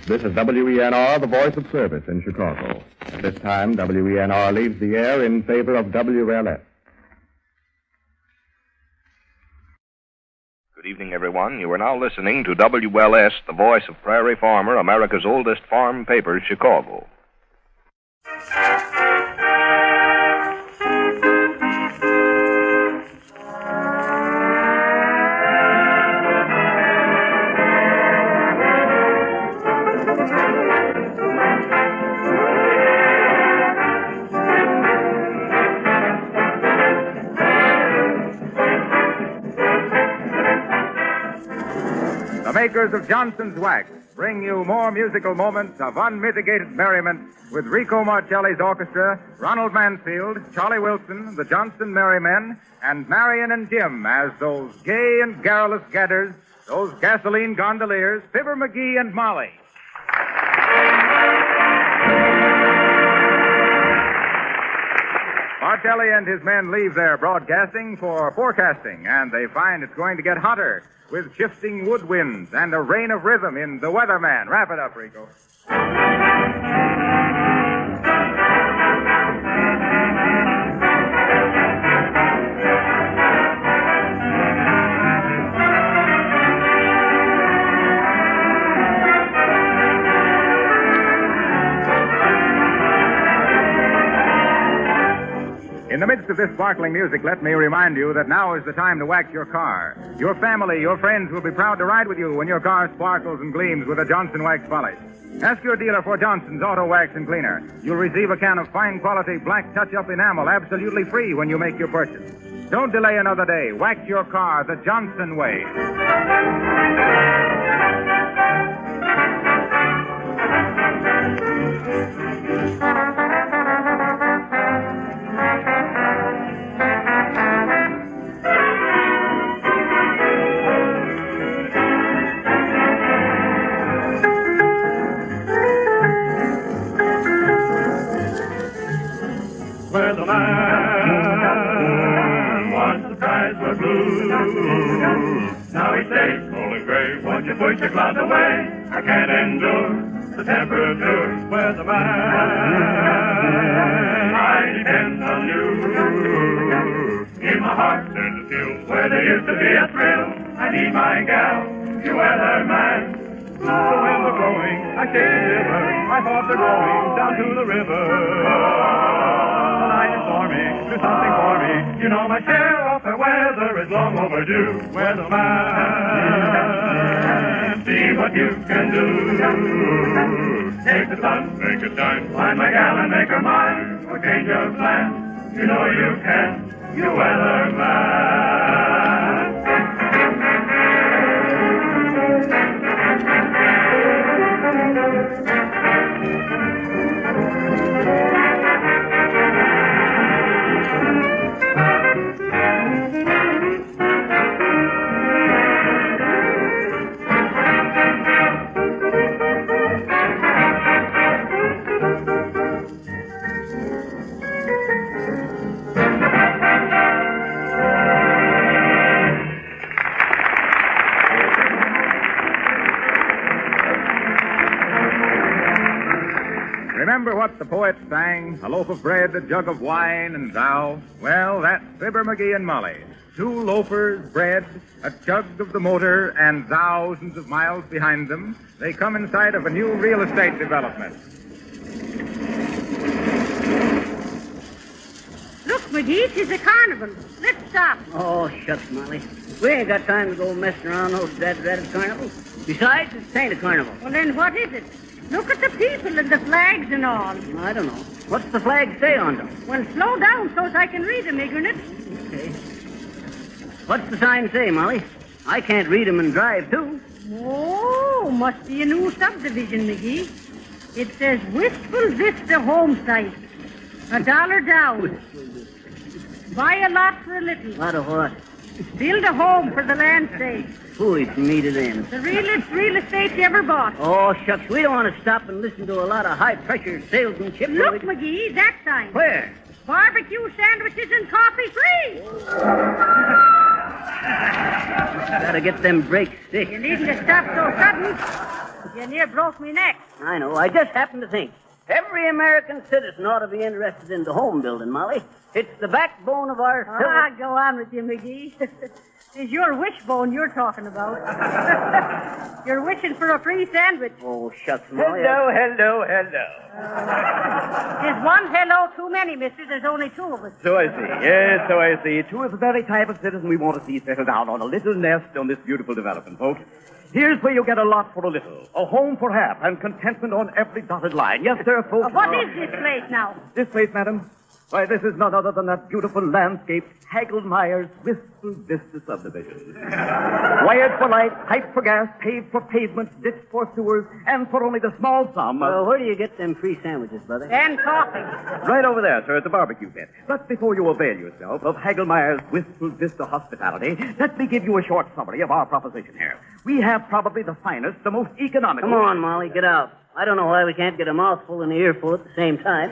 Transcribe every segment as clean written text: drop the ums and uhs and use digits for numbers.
This is WENR, the voice of service in Chicago. At this time, WENR leaves the air in favor of WLS. Good evening, everyone. You are now listening to WLS, the voice of Prairie Farmer, America's oldest farm paper, Chicago. The makers of Johnson's Wax bring you more musical moments of unmitigated merriment with Rico Marcelli's orchestra, Ronald Mansfield, Charlie Wilson, the Johnson Merrymen, and Marion and Jim as those gay and garrulous gadders, those gasoline gondoliers, Fibber McGee and Molly. Marcelli and his men leave their broadcasting for forecasting, and they find it's going to get hotter with shifting wood winds and a rain of rhythm in The Weatherman. Wrap it up, Rico. In the midst of this sparkling music, let me remind you that now is the time to wax your car. Your family, your friends will be proud to ride with you when your car sparkles and gleams with a Johnson Wax polish. Ask your dealer for Johnson's Auto Wax and Cleaner. You'll receive a can of fine quality black touch-up enamel absolutely free when you make your purchase. Don't delay another day. Wax your car the Johnson way. Weatherman, once the skies were blue. Now he stays cold and gray. Won't you push the clouds away? I can't endure the temperature. Weatherman, I depend on you. In my heart there's a chill where there used to be a thrill. I need my gal, you weatherman. The winds are blowing, I shake and shiver. My thoughts are going down to the river. Do something for me. You know my share of the weather is long overdue. Weatherman, see what you can do. Take the sun, make it shine. Find my gal and make her mine. Or change your plan. You know you can. You weatherman. Remember what the poet sang? A loaf of bread, a jug of wine, and thou? Well, that's Fibber McGee and Molly. Two loafers, bread, a chug of the motor, and thousands of miles behind them. They come inside of a new real estate development. Look, McGee, 'tis a carnival. Let's stop. Oh, shucks, Molly. We ain't got time to go messing around those dead-ratted carnivals. Besides, it ain't a carnival. Well, then what is it? Look at the people and the flags and all. I don't know. What's the flag say on them? Well, slow down so's I can read them, ignorant. Okay. What's the sign say, Molly? I can't read them and drive, too. Oh, must be a new subdivision, McGee. It says Wistful Vista Home Site. $1 down. Buy a lot for a little. Lot of what? Build a home for the land's sake. Foolish for me to them. The realest real estate you ever bought. Oh, shucks, we don't want to stop and listen to a lot of high-pressure salesmanship. Look, McGee, that sign. Where? Barbecue sandwiches and coffee free. Gotta get them brakes thick. You needn't have stopped so sudden. You near broke me neck. I know. I just happened to think. Every American citizen ought to be interested in the home building, Molly. It's the backbone of our civil... Go on with you, McGee. It's your wishbone you're talking about. You're wishing for a free sandwich. Oh, shucks, Molly. Hello. There's one hello too many, mister. There's only two of us. So I see. Yes, so I see. Two is the very type of citizen we want to see settle down on a little nest on this beautiful development, folks. Here's where you get a lot for a little. A home for half and contentment on every dotted line. Yes, sir, folks. What is this place now? This place, madam? Why, this is none other than that beautiful landscaped Hagelmeyer's Wistful Vista subdivision. Wired for light, piped for gas, paved for pavements, ditched for sewers, and for only the small sum of... Well, where do you get them free sandwiches, brother? And coffee. Right over there, sir, at the barbecue pit. But before you avail yourself of Hagelmeyer's Wistful Vista hospitality, let me give you a short summary of our proposition here. We have probably the finest, the most economical... Come on, Molly, get out. I don't know why we can't get a mouthful and an earful at the same time.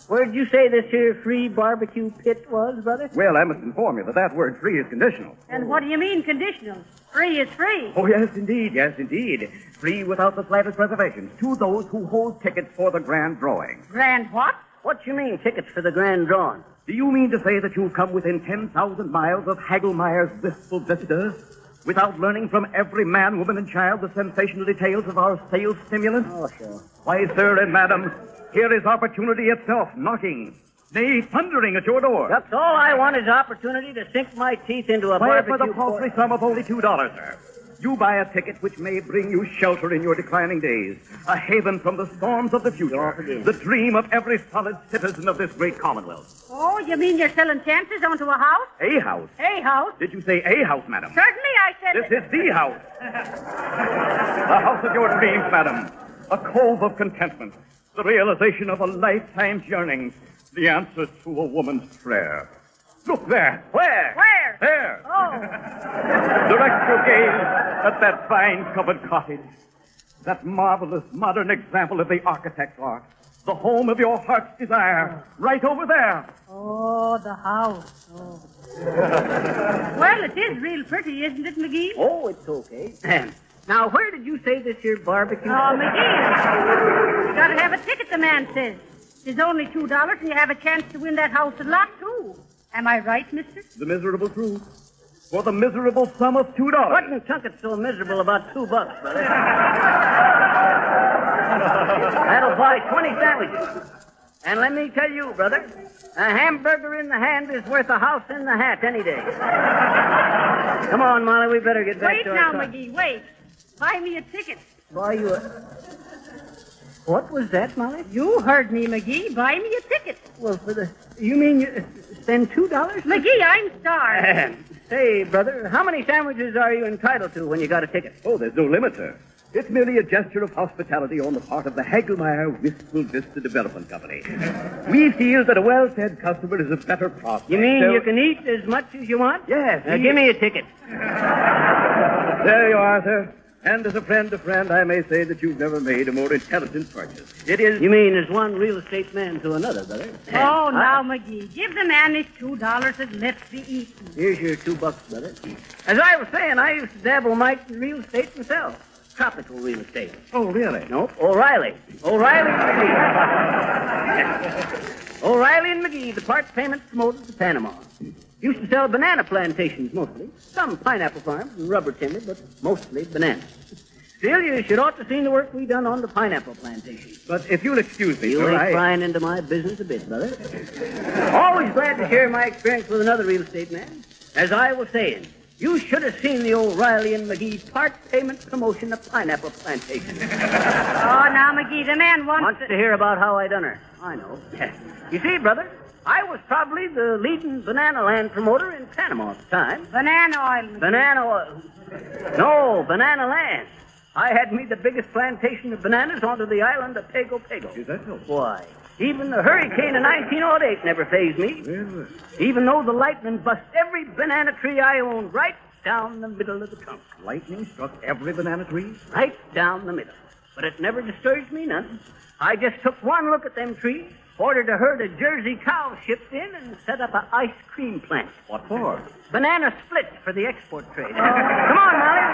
Where'd you say this here free barbecue pit was, brother? Well, I must inform you that that word free is conditional. And what do you mean conditional? Free is free. Oh, yes, indeed. Free without the slightest reservations to those who hold tickets for the grand drawing. Grand what? What you mean, tickets for the grand drawing? Do you mean to say that you've come within 10,000 miles of Hagelmeyer's Wistful Vista without learning from every man, woman, and child the sensational details of our sales stimulant? Oh, sure. Why, sir and madam, here is opportunity itself knocking, nay, thundering at your door. That's all I want is opportunity to sink my teeth into a Why, barbecue... for the paltry sum of only $2, sir. You buy a ticket which may bring you shelter in your declining days, a haven from the storms of the future, the dream of every solid citizen of this great commonwealth. Oh, you mean you're selling chances onto a house? A house? A house? Did you say a house, madam? Certainly I said This is the house. The house of your dreams, madam. A cove of contentment. The realization of a lifetime's yearnings. The answer to a woman's prayer. Look there. Where? Where? There. Oh. Direct your gaze at that vine-covered cottage. That marvelous modern example of the architect's art. The home of your heart's desire. Right over there. Oh, the house. Oh. Well, it is real pretty, isn't it, McGee? Oh, it's okay. Now, where did you say this here barbecue... Oh, McGee, you gotta have a ticket, the man says. There's only $2, and you have a chance to win that house a lot, too. Am I right, mister? The miserable truth. For the miserable sum of $2. What in Tunket's so miserable about $2, brother? That'll buy 20 sandwiches. And let me tell you, brother, a hamburger in the hand is worth a house in the hat any day. Come on, Molly, we better get back to our car. Wait now, McGee, wait. Buy me a ticket. Buy you a... What was that, Molly? You heard me, McGee. Buy me a ticket. Well, for the... You mean you spend $2? McGee, I'm starved. Say, brother, how many sandwiches are you entitled to when you got a ticket? Oh, there's no limit, sir. It's merely a gesture of hospitality on the part of the Hagelmeyer Wistful Vista Development Company. We feel that a well-fed customer is a better prospect. You mean you can eat as much as you want? Yes. Give me a ticket. There you are, sir. And as a friend to friend, I may say that you've never made a more intelligent purchase. It is... You mean as one real estate man to another, brother? Oh, now, McGee, give the man his $2 and let's be eating. Here's your $2, brother. As I was saying, I used to dabble mite in real estate myself. Tropical real estate. Oh, really? Nope, O'Reilly and McGee. O'Reilly and McGee, the part payment promoted to Panama. Used to sell banana plantations mostly. Some pineapple farms and rubber timber, but mostly bananas. Still, you should ought to seen the work we done on the pineapple plantation. But if you'll excuse me, You sir, ain't prying into my business a bit, brother. Always glad to share my experience with another real estate man. As I was saying, you should have seen the O'Reilly and McGee part payment promotion of pineapple plantation. Oh, now, McGee, the man Wants to hear about how I done her. I know. You see, brother, I was probably the leading banana land promoter in Panama at the time. Banana oil, McGee. Banana oil. No, banana land. I had me the biggest plantation of bananas onto the island of Pago Pago. Is that so? Why, even the hurricane of 1908 never fazed me. Well, Even though the lightning bust every banana tree I owned right down the middle of the trunk. lightning struck every banana tree? Right down the middle. But it never discouraged me none. I just took one look at them trees, ordered a herd of Jersey cows shipped in, and set up an ice cream plant. What for? Banana splits for the export trade. Come on, Molly.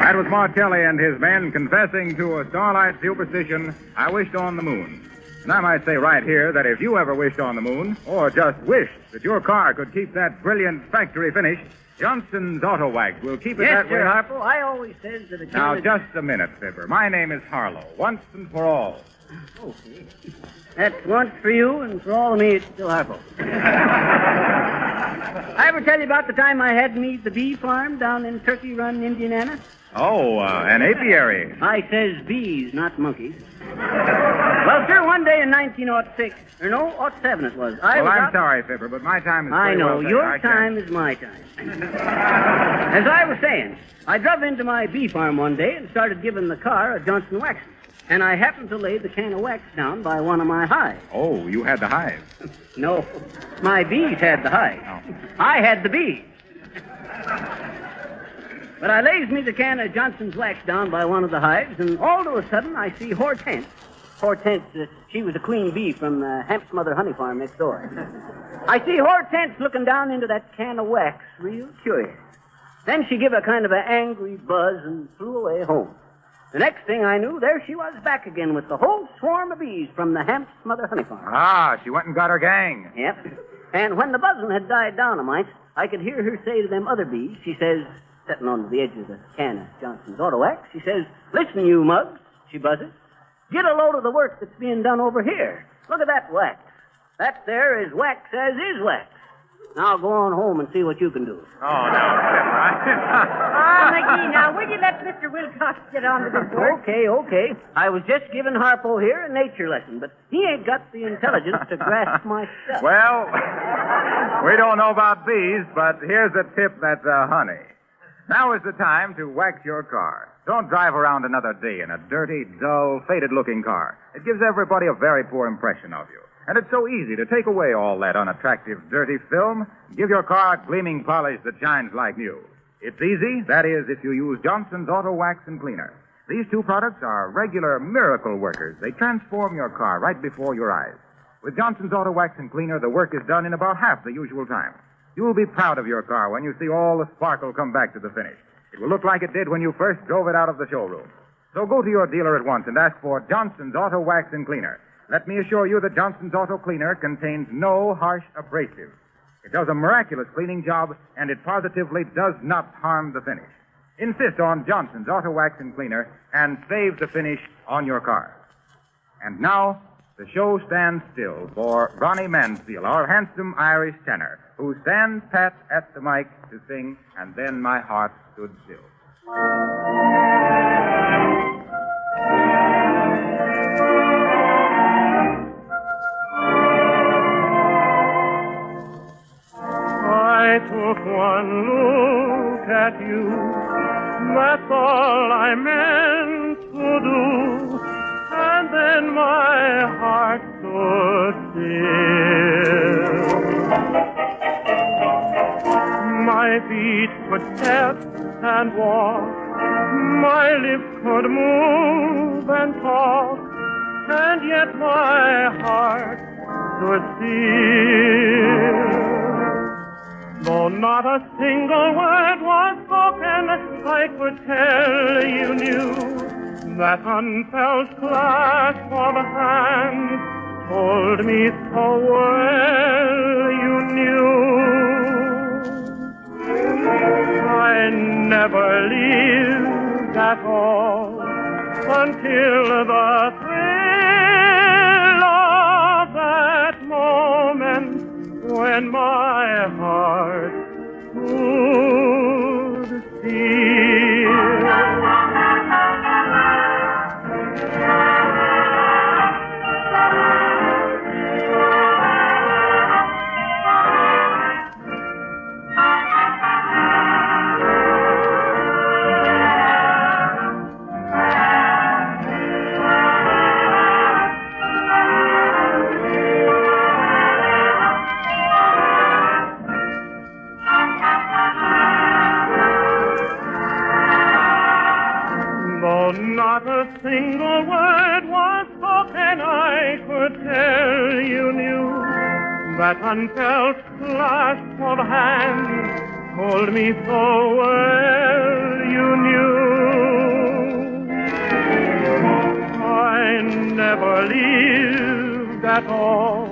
That was Martelli and his men confessing to a starlight superstition, I wished on the moon. And I might say right here that if you ever wished on the moon, or just wished that your car could keep that brilliant factory finish, Johnson's Auto Wax will keep it Yes, that sir, way. Harpo. I always says that a can Now, of... just a minute, Fibber. My name is Harlow, once and for all. Okay. That's once for you, and for all of me, it's still Harpo. I ever tell you about the time I had me the bee farm down in Turkey Run, Indiana? Oh, an apiary. I says bees, not monkeys. Well, sir, one day in 1906, or no, 07 it was. Well, I'm out... sorry, Fibber, but my time is I pretty know. well Your taken. I time is my time. As I was saying, I drove into my bee farm one day and started giving the car a Johnson waxing. And I happened to lay the can of wax down by one of my hives. Oh, you had the hive. No, my bees had the hive. Oh. I had the bees. But I lays me the can of Johnson's wax down by one of the hives, and all of a sudden I see Hortense. Hortense, she was a queen bee from the Hamp's Mother honey farm next door. I see Hortense looking down into that can of wax, real curious. Then she give a kind of an angry buzz and flew away home. The next thing I knew, there she was back again with the whole swarm of bees from the Hamp's Mother honey farm. Ah, she went and got her gang. Yep. And when the buzzing had died down a mite, I could hear her say to them other bees, she says, sitting on the edge of the can of Johnson's Auto Wax, she says, "Listen, you mugs," she buzzes, "get a load of the work that's being done over here. Look at that wax. That there is wax as is wax. Now go on home and see what you can do." Oh, no, Fibber. McGee, now, will you let Mr. Wilcox get on with his work? Okay. I was just giving Harpo here a nature lesson, but he ain't got the intelligence to grasp my stuff. Well, we don't know about bees, but here's a tip that's honey. Now is the time to wax your car. Don't drive around another day in a dirty, dull, faded-looking car. It gives everybody a very poor impression of you. And it's so easy to take away all that unattractive, dirty film, give your car a gleaming polish that shines like new. It's easy, that is, if you use Johnson's Auto Wax and Cleaner. These two products are regular miracle workers. They transform your car right before your eyes. With Johnson's Auto Wax and Cleaner, the work is done in about half the usual time. You will be proud of your car when you see all the sparkle come back to the finish. It will look like it did when you first drove it out of the showroom. So go to your dealer at once and ask for Johnson's Auto Wax and Cleaner. Let me assure you that Johnson's Auto Cleaner contains no harsh abrasives. It does a miraculous cleaning job, and it positively does not harm the finish. Insist on Johnson's Auto Wax and Cleaner and save the finish on your car. And now, the show stands still for Ronnie Mansfield, our handsome Irish tenor, who stands pat at the mic to sing, And Then My Heart Stood Still. I took one look at you, that's all I meant to do, and then my heart stood still. My feet could step and walk, my lips could move and talk, and yet my heart stood still. Though not a single word was spoken, I could tell you knew that unfelt clasp of hands told me so well you knew. I never lived at all until the thrill of that moment when my heart stood still. Not a single word was spoken, I could tell you knew that unfelt clasp of hands told me so well you knew. I never lived at all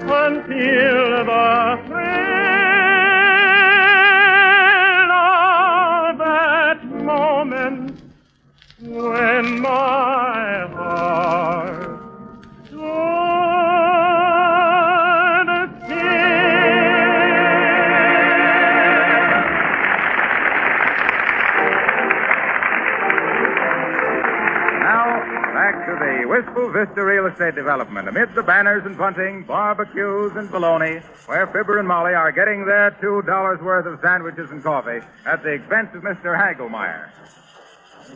until the thrill of that moment when my heart stood Now, back to the Wistful Vista Real Estate Development, amid the banners and bunting, barbecues and bologna, where Fibber and Molly are getting their $2 worth of sandwiches and coffee at the expense of Mr. Hagelmeyer.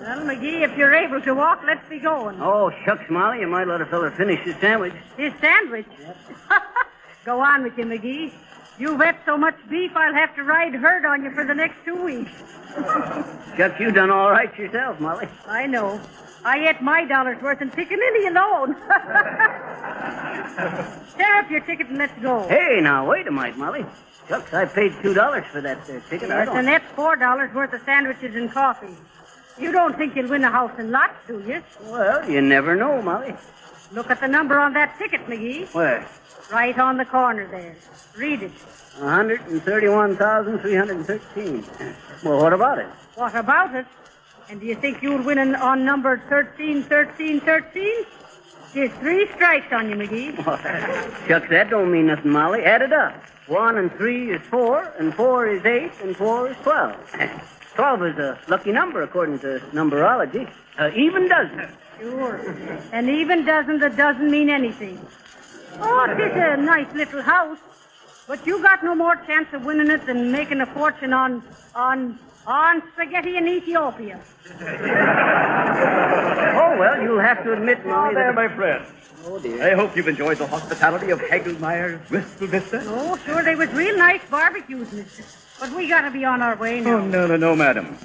Well, McGee, if you're able to walk, let's be going. Oh, shucks, Molly. You might let a fella finish his sandwich. His sandwich? Go on with you, McGee. You've ate so much beef, I'll have to ride herd on you for the next 2 weeks. Shucks, you done all right yourself, Molly. I know. I ate my dollar's worth in piccaninny alone. Tear up your ticket and let's go. Hey, now, wait a minute, Molly. Shucks, I paid $2 for that ticket. Yes, and that's $4 worth of sandwiches and coffee. You don't think you'll win a house and lot, do you? Well, you never know, Molly. Look at the number on that ticket, McGee. Where? Right on the corner there. Read it. 131,313. Well, what about it? What about it? And do you think you'll win on number 131313? There's 3 strikes on you, McGee. Shucks, that don't mean nothing, Molly. Add it up. 1 and 3 is 4, and 4 is 8, and 4 is 12. 12 is a lucky number, according to numberology. Even dozen. Sure. An even dozen that doesn't mean anything. Oh, it is a nice little house. But you got no more chance of winning it than making a fortune on spaghetti in Ethiopia. Oh, well, you'll have to admit, Molly, There, that... my friend. Oh, dear. I hope you've enjoyed the hospitality of Hagelmeyer's Wistful Vista. Oh, sure, they was real nice barbecues, mister. But we gotta be on our way now. Oh, no, madam.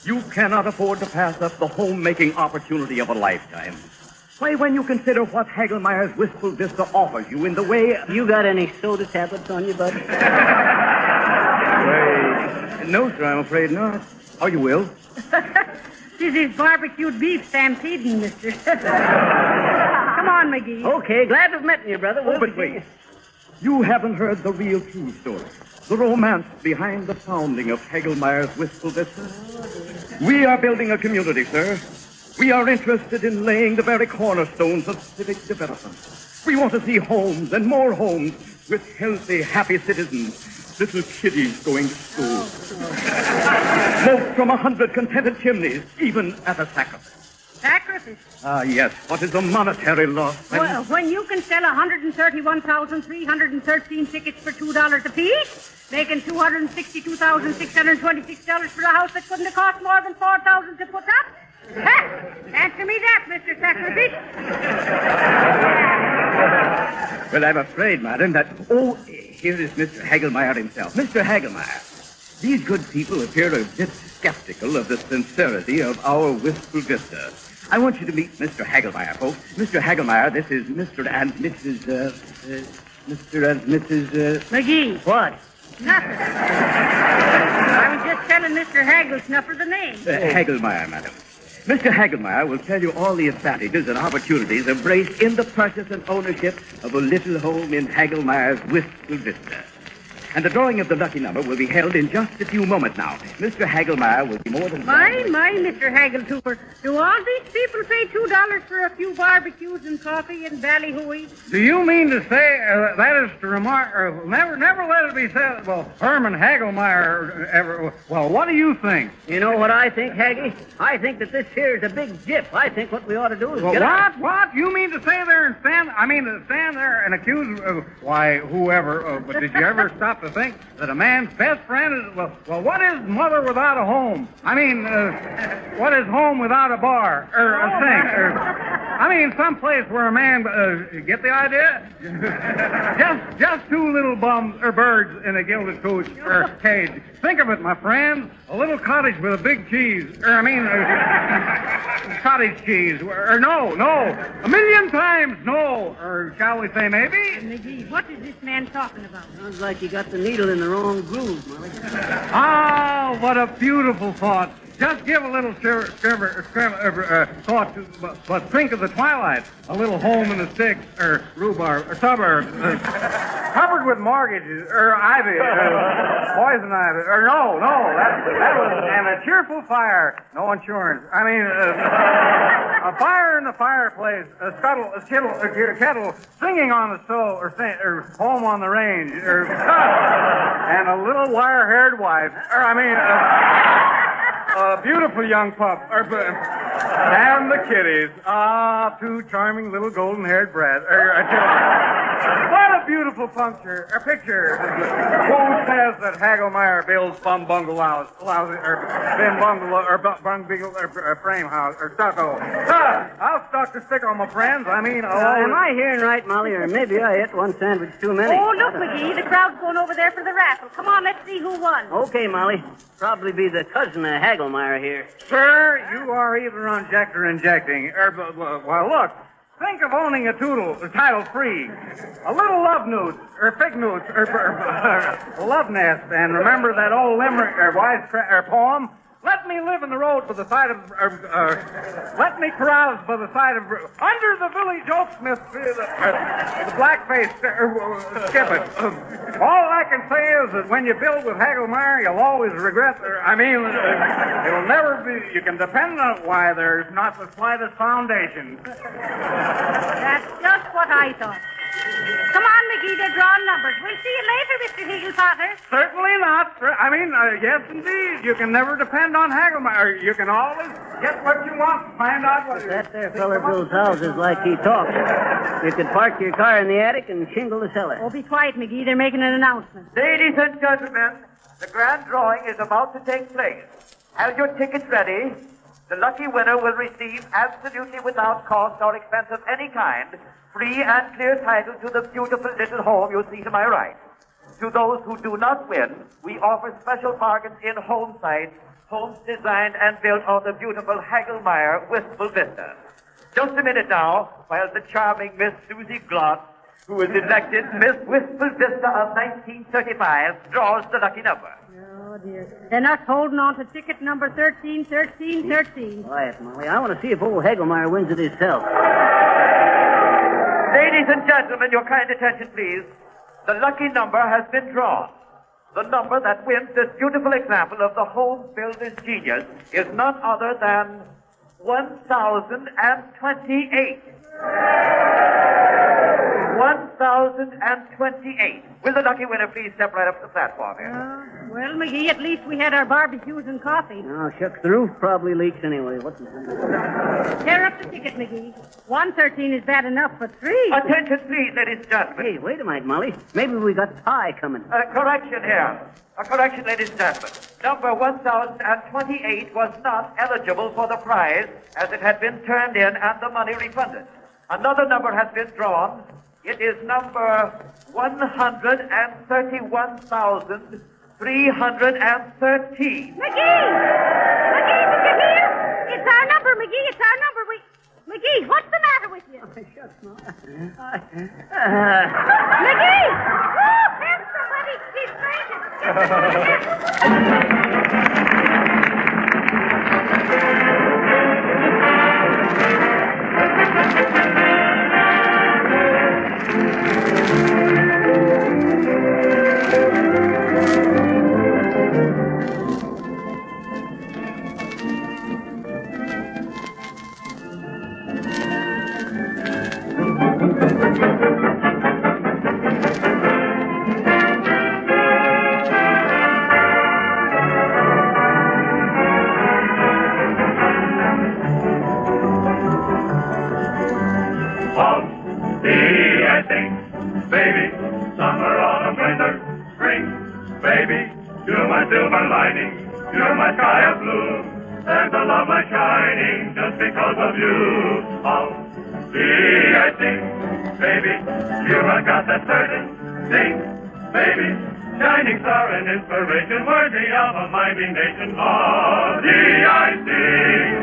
You cannot afford to pass up the homemaking opportunity of a lifetime. Why, when you consider what Hagelmeyer's Wistful Vista offers you in the way... You got any soda tablets on you, bud? Why, no, sir, I'm afraid not. Oh, you will? This is barbecued beef stampeding, mister. Come on, McGee. Okay, glad to have met you, brother. We'll But wait. You haven't heard the real true story. The romance behind the founding of Hagelmeyer's Wistful Vista. We are building a community, sir. We are interested in laying the very cornerstones of civic development. We want to see homes and more homes with healthy, happy citizens. Little kiddies going to school. Smoke from 100 contented chimneys, even at a sacrifice. Sacrifice? Ah, yes. What is a monetary loss? Well, when you can sell 131,313 tickets for $2 apiece, making $262,626 for a house that couldn't have cost more than $4,000 to put up? Ha! Answer me that, Mr. Sacrifice. Well, I'm afraid, madam, that... Oh, here is Mr. Hagelmeyer himself. Mr. Hagelmeyer, these good people appear a bit skeptical of the sincerity of our Wistful Vista. I want you to meet Mr. Hagelmeyer, folks. Mr. Hagelmeyer, this is Mr. and Mrs. Mr. and Mrs. McGee. What? Nothing. I was just telling Mr. Hagelsnuffer the name. Hagelmeyer, madam. Mr. Hagelmeyer will tell you all the advantages and opportunities embraced in the purchase and ownership of a little home in Hagelmeyer's Wistful Vista. And the drawing of the lucky number will be held in just a few moments now. Mr. Hagelmeyer will be more than... My, Mr. Hageltooper. Do all these people pay $2 for a few barbecues and coffee and ballyhooey? Do you mean to say that is to remark... never let it be said... Well, Herman Hagelmeyer ever... Well, what do you think? You know what I think, Haggy? I think that this here is a big jip. I think what we ought to do is get out. What? You mean to say there and stand... stand there and accuse... why, whoever... but did you ever stop to think that a man's best friend is... Well, what is mother without a home? What is home without a bar? Or a sink? Someplace where a man... get the idea? just two little bums or birds in a gilded cage. Think of it, my friend. A little cottage with a big cheese. Cottage cheese. No. A million times no. Or shall we say maybe? McGee, what is this man talking about? Sounds like you got the needle in the wrong groove, Molly. Ah, what a beautiful thought. Just give a little thought to, but think of the twilight. A little home in the sticks, or rhubarb, or suburbs, covered with mortgages, or ivy, poison ivy, or no, that was, and a cheerful fire, no insurance. A fire in the fireplace, a kettle, singing on the stove, or home on the range, and a little wire-haired wife, a beautiful young pup, and the kiddies. Ah, two charming little golden-haired brats. What a beautiful picture. Who says that Hagelmeyer builds bum bungalows, frame house, or stucco? I'll stuck to stick on my friends. Am I hearing right, Molly, or maybe I ate one sandwich too many? Oh, look, McGee, the crowd's going over there for the raffle. Come on, let's see who won. Okay, Molly. Probably be the cousin of Hagelmeyer here. Sir, you are either on Jack or injecting. Well, look. Think of owning a title-free. A little love newt, or fig newt, or love nest. And remember that old limerick, or poem? Let me live in the road by the side of... let me carouse by the side of... Under the village oaksmith, the blackface, skip it. All I can say is that when you build with Hagelmeyer, you'll always regret... it'll never be... You can depend on it why there's not the slightest foundation. That's just what I thought. Come on, McGee, they're drawing numbers. We'll see you later, Mr. Higginpotter. Certainly not. Yes, indeed. You can never depend on Hagelmeyer. You can always get what you want and find out what... That there feller builds houses like he talks. You could park your car in the attic and shingle the cellar. Oh, be quiet, McGee. They're making an announcement. Ladies and gentlemen, the grand drawing is about to take place. Have your tickets ready. The lucky winner will receive, absolutely without cost or expense of any kind, free and clear title to the beautiful little home you see to my right. To those who do not win, we offer special bargains in home sites, homes designed and built on the beautiful Hagelmeyer Wistful Vista. Just a minute now, while the charming Miss Susie Gloss, who was elected Miss Wistful Vista of 1935, draws the lucky number. Oh, dear. Then us holding on to ticket number 131313. Quiet, Molly. I want to see if old Hagelmeyer wins it himself. Ladies and gentlemen, your kind attention, please. The lucky number has been drawn. The number that wins this beautiful example of the home builder's genius is none other than 1028. 1028. Will the lucky winner please step right up to the platform here? Well, McGee, at least we had our barbecues and coffee. Oh, shucks, the roof probably leaks anyway. What's the Tear up the ticket, McGee. 113 is bad enough for 3. Attention, please, ladies and gentlemen. Hey, wait a minute, Molly. Maybe we got pie coming. Correction here. A correction, ladies and gentlemen. Number 1028 was not eligible for the prize as it had been turned in and the money refunded. Another number has been drawn. It is number 131,313. McGee! McGee, did you hear? It's our number, McGee. It's our number. McGee, what's the matter with you? Shucks, Molly. McGee! Oh, there's somebody. He's silver lining, you're my sky of blue. There's a love light shining just because of you. Oh, see, I think, baby, you have got that certain thing, baby. Shining star and inspiration worthy of a mighty nation. Oh, see, I sing.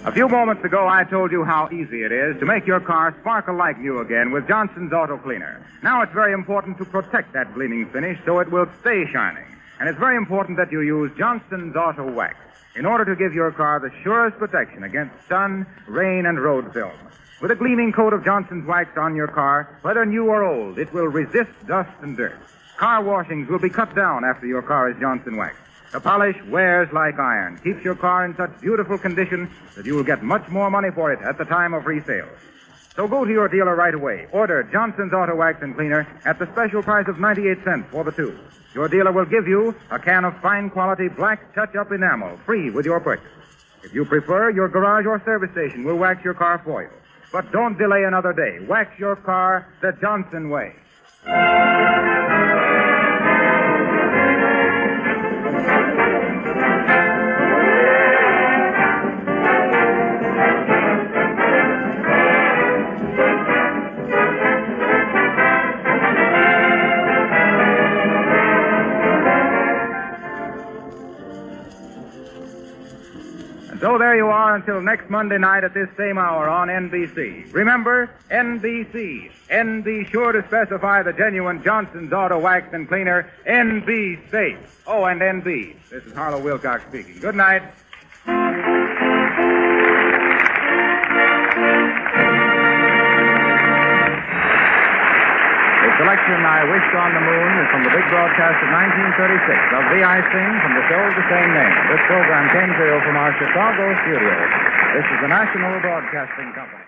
A few moments ago, I told you how easy it is to make your car sparkle like new again with Johnson's Auto Cleaner. Now it's very important to protect that gleaming finish so it will stay shining. And it's very important that you use Johnson's Auto Wax in order to give your car the surest protection against sun, rain, and road film. With a gleaming coat of Johnson's Wax on your car, whether new or old, it will resist dust and dirt. Car washings will be cut down after your car is Johnson waxed. The polish wears like iron, keeps your car in such beautiful condition that you will get much more money for it at the time of resale. So go to your dealer right away. Order Johnson's Auto Wax and Cleaner at the special price of 98 cents for the two. Your dealer will give you a can of fine quality black touch-up enamel free with your purchase. If you prefer, your garage or service station will wax your car for you. But don't delay another day. Wax your car the Johnson way. So there you are until next Monday night at this same hour on NBC. Remember, NBC. N be sure to specify the genuine Johnson's Auto Wax and Cleaner. NB safe. Oh, and NB. This is Harlow Wilcox speaking. Good night. The selection I Wished on the Moon is from the big broadcast of 1936 of The I Sing from the show of the same name. This program came to you from our Chicago studios. This is the National Broadcasting Company.